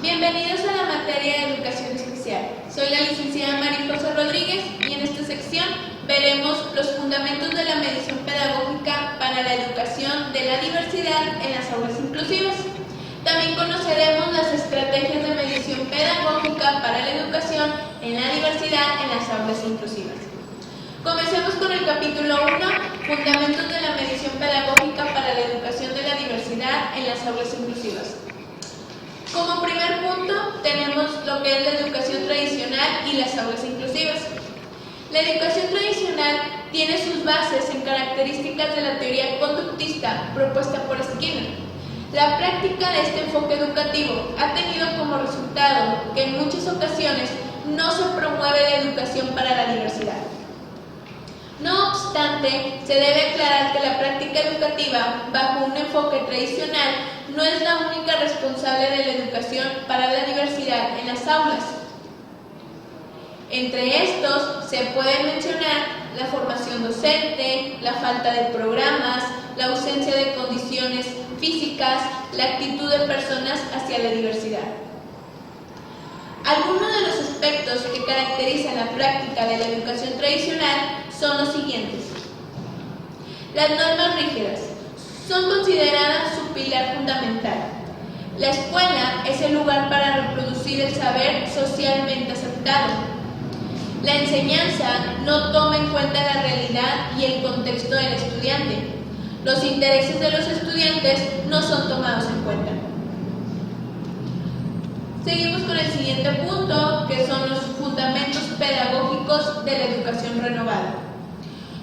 Bienvenidos a la materia de Educación Especial. Soy la licenciada María José Rodríguez y en esta sección veremos los fundamentos de la medición pedagógica para la educación de la diversidad en las aulas inclusivas. También conoceremos las estrategias de medición pedagógica para la educación en la diversidad en las aulas inclusivas. Comencemos con el capítulo 1, Fundamentos de la medición pedagógica para la educación de la diversidad en las aulas inclusivas. Como primer punto, tenemos lo que es la educación tradicional y las aulas inclusivas. La educación tradicional tiene sus bases en características de la teoría conductista propuesta por Skinner. La práctica de este enfoque educativo ha tenido como resultado que en muchas ocasiones no se promueve la educación para la diversidad. No obstante, se debe aclarar que la práctica educativa, bajo un enfoque tradicional, no es la única responsable de la educación para la diversidad en las aulas. Entre estos se puede mencionar la formación docente, la falta de programas, la ausencia de condiciones físicas, la actitud de personas hacia la diversidad. Algunos de los aspectos que caracterizan la práctica de la educación tradicional son los siguientes. Las normas rígidas son consideradas su pilar fundamental. La escuela es el lugar para reproducir el saber socialmente aceptado. La enseñanza no toma en cuenta la realidad y el contexto del estudiante. Los intereses de los estudiantes no son tomados en cuenta. Seguimos con el siguiente punto, que son los fundamentos pedagógicos de la educación renovada.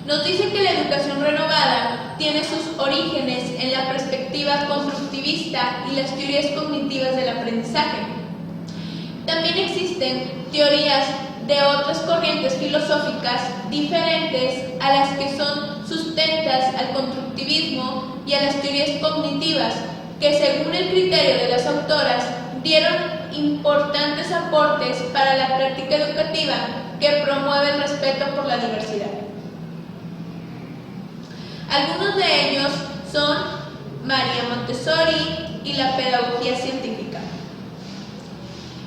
Nos dice que la educación renovada tiene sus orígenes en la perspectiva constructivista y las teorías cognitivas del aprendizaje. También existen teorías de otras corrientes filosóficas diferentes a las que son sustentas al constructivismo y a las teorías cognitivas, que según el criterio de las autoras dieron importantes aportes para la práctica educativa que promueve el respeto por la diversidad. Algunos de ellos son María Montessori y la pedagogía científica.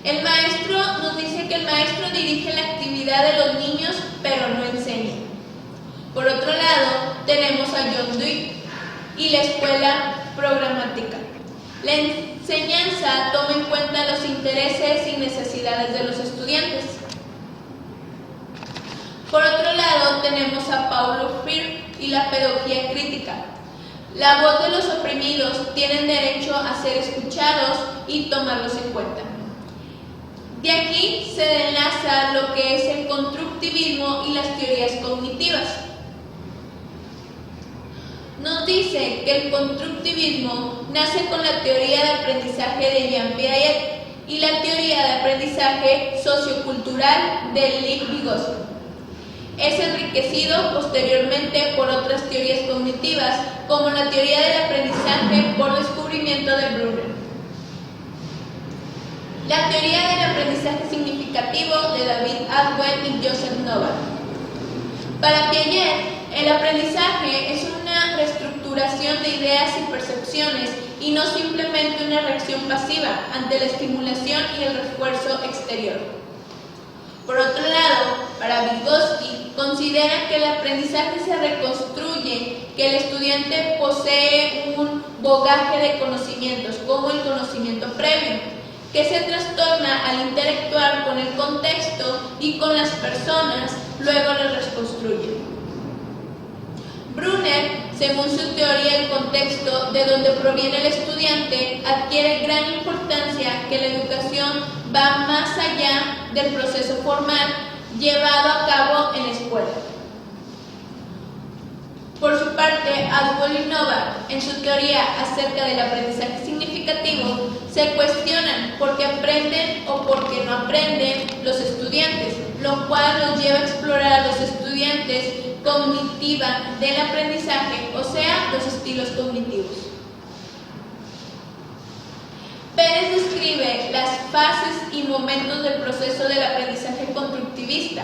El maestro nos dice que el maestro dirige la actividad de los niños, pero no enseña. Por otro lado, tenemos a John Dewey y la escuela programática. La enseñanza toma en cuenta los intereses y necesidades de los estudiantes. Por otro lado, tenemos a Paulo Freire y la pedagogía crítica. La voz de los oprimidos tienen derecho a ser escuchados y tomarlos en cuenta. De aquí se enlaza lo que es el constructivismo y las teorías cognitivas. Nos dice que el constructivismo nace con la teoría de aprendizaje de Jean Piaget y la teoría de aprendizaje sociocultural de Lev Vygotsky. Es enriquecido posteriormente por otras teorías cognitivas, como la teoría del aprendizaje por descubrimiento de Brunner. La teoría del aprendizaje significativo de David Atwell y Joseph Novak. Para Piaget, el aprendizaje es una reestructuración de ideas y percepciones y no simplemente una reacción pasiva ante la estimulación y el refuerzo exterior. Por otro lado, para Vygotsky, considera que el aprendizaje se reconstruye, que el estudiante posee un bagaje de conocimientos, como el conocimiento previo, que se trastorna al interactuar con el contexto y con las personas, luego lo reconstruye. Brunner, según su teoría del contexto de donde proviene el estudiante, adquiere gran importancia que la educación va más allá del proceso formal llevado a cabo en la escuela. Por su parte, Atwell y Novak, en su teoría acerca del aprendizaje significativo, se cuestionan por qué aprenden o por qué no aprenden los estudiantes, lo cual nos lleva a explorar a los estudiantes cognitiva del aprendizaje, o sea, los estilos cognitivos. Pérez describe las fases y momentos del proceso del aprendizaje constructivista.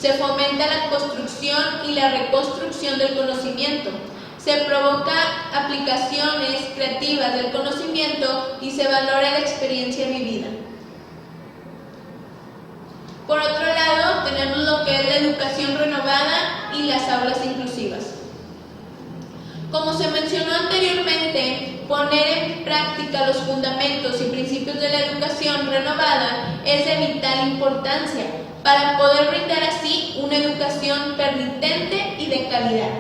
Se fomenta la construcción y la reconstrucción del conocimiento. Se provoca aplicaciones creativas del conocimiento y se valora la experiencia vivida. Por otro lado, tenemos lo que es la educación renovada y las aulas inclusivas. Como se mencionó anteriormente, poner en práctica los fundamentos y principios de la educación renovada es de vital importancia para poder brindar así una educación permitente y de calidad.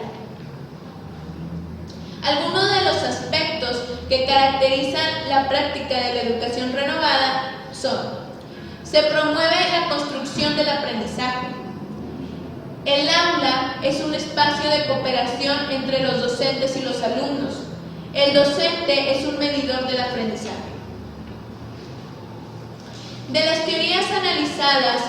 Algunos de los aspectos que caracterizan la práctica de la educación renovada son: se promueve la construcción del aprendizaje. El aula es un espacio de cooperación entre los docentes y los alumnos. El docente es un medidor del aprendizaje. De las teorías analizadas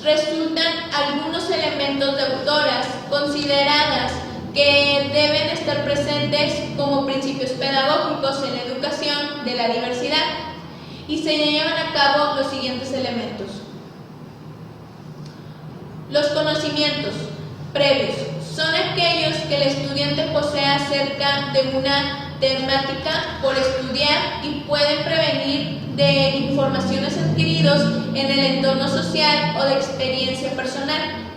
resultan algunos elementos de autoras consideradas que deben estar presentes como principios pedagógicos en la educación de la diversidad, y se llevan a cabo los siguientes elementos. Los conocimientos previos son aquellos que el estudiante posee acerca de una temática por estudiar y pueden prevenir de informaciones adquiridas en el entorno social o de experiencia personal.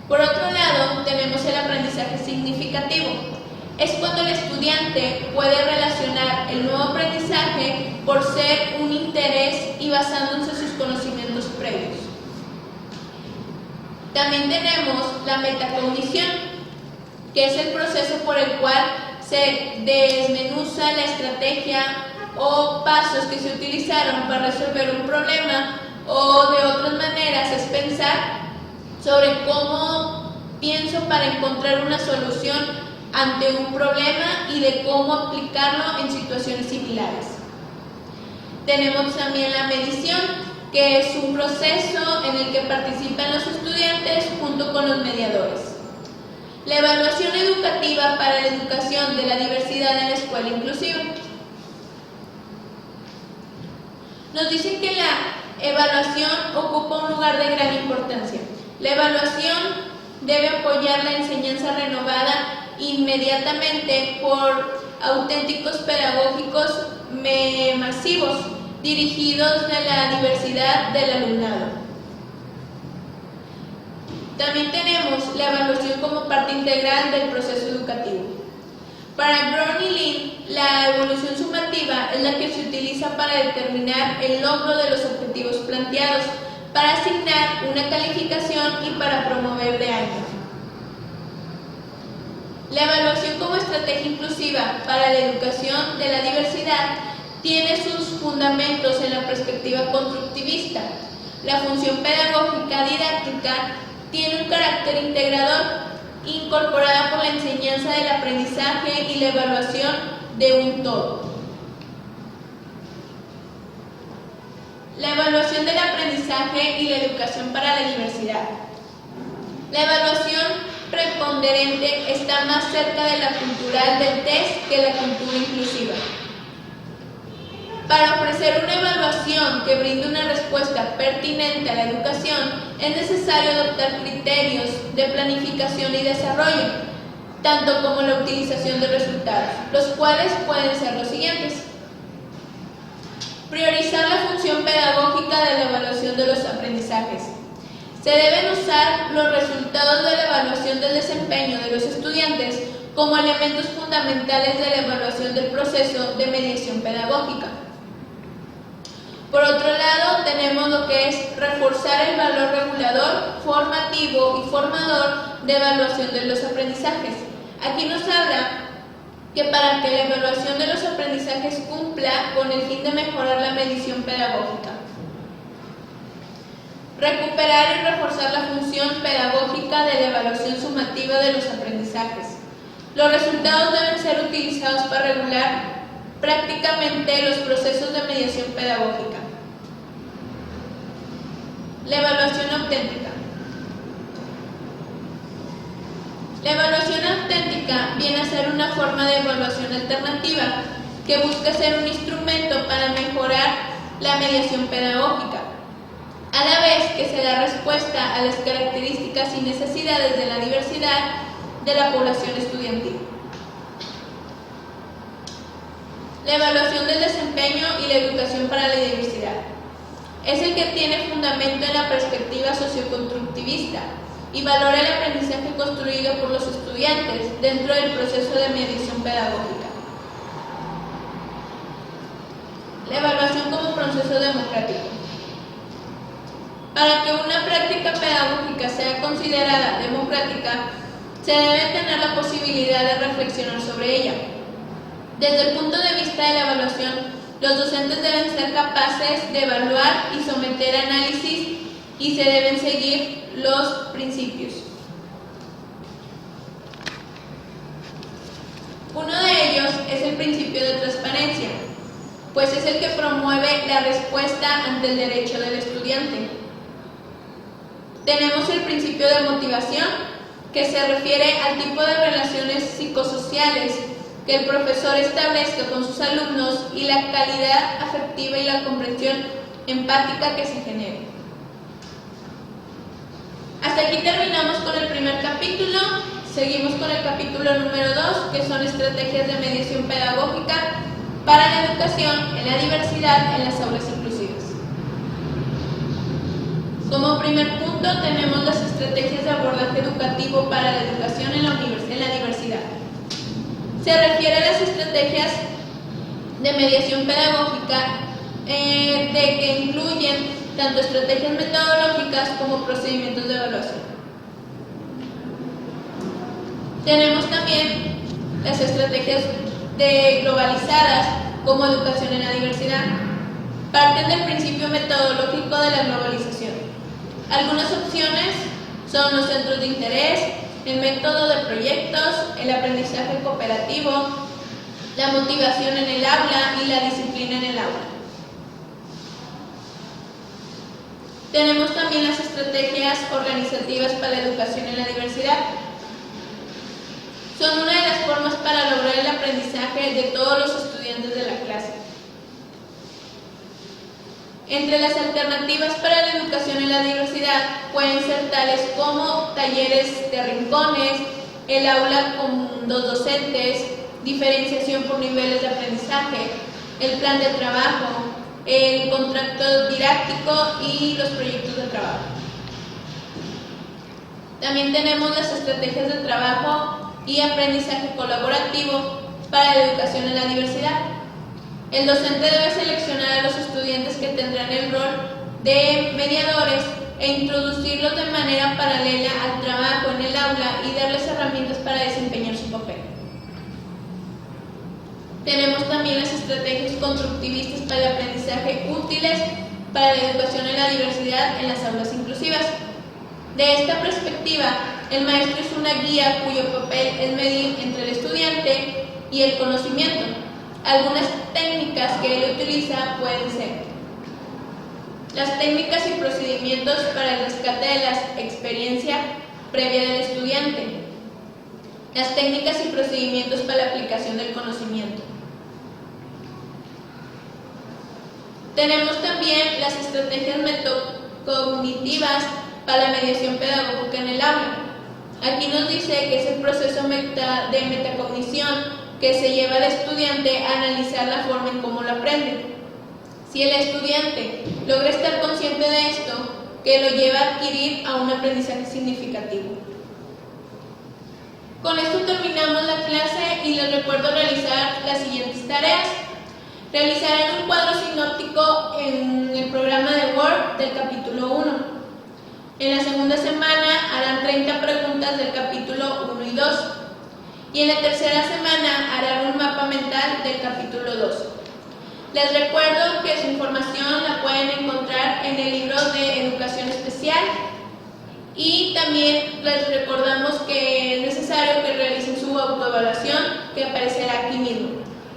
Por otro lado, tenemos el aprendizaje significativo. Es cuando el estudiante puede relacionar el nuevo aprendizaje por ser un interés y basándose en sus conocimientos previos. También tenemos la metacognición, que es el proceso por el cual se desmenuza la estrategia o pasos que se utilizaron para resolver un problema, o de otras maneras es pensar sobre cómo pienso para encontrar una solución ante un problema y de cómo aplicarlo en situaciones similares. Tenemos también la medición, que es un proceso en el que participan los estudiantes junto con los mediadores. La evaluación educativa para la educación de la diversidad en la escuela inclusiva. Nos dicen que la evaluación ocupa un lugar de gran importancia. La evaluación debe apoyar la enseñanza renovada inmediatamente por auténticos pedagógicos masivos dirigidos a la diversidad del alumnado. También tenemos la evaluación como parte integral del proceso educativo. Para Brown y Lin, la evaluación sumativa es la que se utiliza para determinar el logro de los objetivos planteados, para asignar una calificación y para promover de año. La evaluación como estrategia inclusiva para la educación de la diversidad tiene sus fundamentos en la perspectiva constructivista. La función pedagógica didáctica tiene un carácter integrador, incorporada por la enseñanza del aprendizaje y la evaluación de un todo. La evaluación del aprendizaje y la educación para la diversidad. La evaluación preponderante está más cerca de la cultural del test que la cultura inclusiva. Para ofrecer una evaluación que brinde una respuesta pertinente a la educación, es necesario adoptar criterios de planificación y desarrollo, tanto como la utilización de resultados, los cuales pueden ser los siguientes. Priorizar la función pedagógica de la evaluación de los aprendizajes. Se deben usar los resultados de la evaluación del desempeño de los estudiantes como elementos fundamentales de la evaluación del proceso de mediación pedagógica. Por otro lado, tenemos lo que es reforzar el valor regulador, formativo y formador de evaluación de los aprendizajes. Aquí nos habla que para que la evaluación de los aprendizajes cumpla con el fin de mejorar la medición pedagógica. Recuperar y reforzar la función pedagógica de la evaluación sumativa de los aprendizajes. Los resultados deben ser utilizados para regular prácticamente los procesos de mediación pedagógica. La evaluación auténtica. La evaluación auténtica viene a ser una forma de evaluación alternativa que busca ser un instrumento para mejorar la mediación pedagógica, a la vez que se da respuesta a las características y necesidades de la diversidad de la población estudiantil. La evaluación del desempeño y la educación para la diversidad es el que tiene fundamento en la perspectiva socioconstructivista y valora el aprendizaje construido por los estudiantes dentro del proceso de mediación pedagógica. La evaluación como proceso democrático. Para que una práctica pedagógica sea considerada democrática, se debe tener la posibilidad de reflexionar sobre ella. Desde el punto de vista de la evaluación, los docentes deben ser capaces de evaluar y someter a análisis y se deben seguir los principios. Uno de ellos es el principio de transparencia, pues es el que promueve la respuesta ante el derecho del estudiante. Tenemos el principio de motivación, que se refiere al tipo de relaciones psicosociales que el profesor establezca con sus alumnos y la calidad afectiva y la comprensión empática que se genere. Hasta aquí terminamos con el primer capítulo. Seguimos con el capítulo número 2, que son estrategias de mediación pedagógica para la educación en la diversidad en las aulas inclusivas. Como primer punto tenemos las estrategias de abordaje educativo para la educación en la diversidad. Se refiere a las estrategias de mediación pedagógica que incluyen tanto estrategias metodológicas como procedimientos de evaluación. Tenemos también las estrategias globalizadas como educación en la diversidad. Parten del principio metodológico de la globalización. Algunas opciones son los centros de interés, el método de proyectos, el aprendizaje cooperativo, la motivación en el aula y la disciplina en el aula. Tenemos también las estrategias organizativas para la educación en la diversidad. Son una de las formas para lograr el aprendizaje de todos los estudiantes de la clase. Entre las alternativas para la educación en la diversidad pueden ser tales como talleres de rincones, el aula con 2 docentes, diferenciación por niveles de aprendizaje, el plan de trabajo, el contrato didáctico y los proyectos de trabajo. También tenemos las estrategias de trabajo y aprendizaje colaborativo para la educación en la diversidad. El docente debe seleccionar a los estudiantes que tendrán el rol de mediadores e introducirlos de manera paralela al trabajo en el aula y darles herramientas para desempeñar su papel. Tenemos también las estrategias constructivistas para el aprendizaje útiles para la educación en la diversidad en las aulas inclusivas. De esta perspectiva, el maestro es una guía cuyo papel es medir entre el estudiante y el conocimiento. Algunas técnicas que él utiliza pueden ser las técnicas y procedimientos para el rescate de la experiencia previa del estudiante, las técnicas y procedimientos para la aplicación del conocimiento. Tenemos también las estrategias metacognitivas para la mediación pedagógica en el aula. Aquí nos dice que es el proceso de metacognición que se lleva al estudiante a analizar la forma en cómo lo aprende. Si el estudiante logra estar consciente de esto, que lo lleva a adquirir a un aprendizaje significativo. Con esto terminamos la clase y les recuerdo realizar las siguientes tareas. Realizarán un cuadro sinóptico en el programa de Word del capítulo 1. En la segunda semana harán 30 preguntas del capítulo 1 y 2. Y en la tercera semana harán un mapa mental del capítulo 2. Les recuerdo que su información la pueden encontrar en el libro de Educación Especial y también les recordamos que es necesario que realicen su autoevaluación que aparecerá aquí mismo.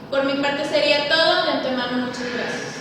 Por mi parte sería todo. De antemano, muchas gracias.